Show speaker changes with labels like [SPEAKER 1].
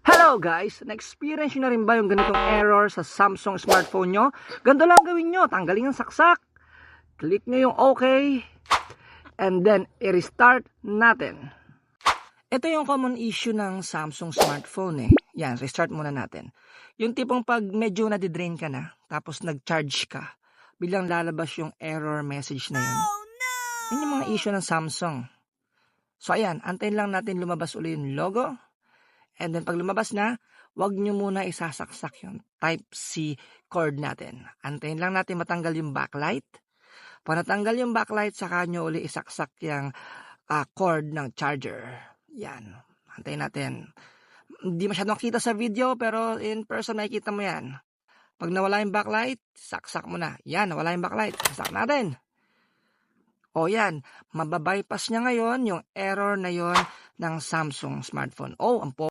[SPEAKER 1] Hello guys! Na-experience nyo na rin ba yung ganitong error sa Samsung smartphone nyo? Ganito lang gawin nyo, tanggalin yung saksak, click nyo yung OK, and then i-restart natin. Ito yung common issue ng Samsung smartphone eh. Yan, restart muna natin. Yung tipong pag medyo nadidrain ka na, tapos nag-charge ka, biglang lalabas yung error message na yun. Yan yung mga issue ng Samsung. So ayan, antayin lang natin lumabas ulit yung logo. And then pag lumabas na, wag nyo muna isasaksak yung Type-C cord natin. Antayin lang natin matanggal yung backlight. Pag natanggal yung backlight, saka nyo uli isaksak yung cord ng charger. Yan. Antayin natin. Hindi masyadong kita sa video, pero in person makikita mo yan. Pag nawala yung backlight, saksak mo na. Yan, nawala yung backlight. Saksak natin. O yan, mababypass niya ngayon yung error na yon ng Samsung smartphone. Oh, ang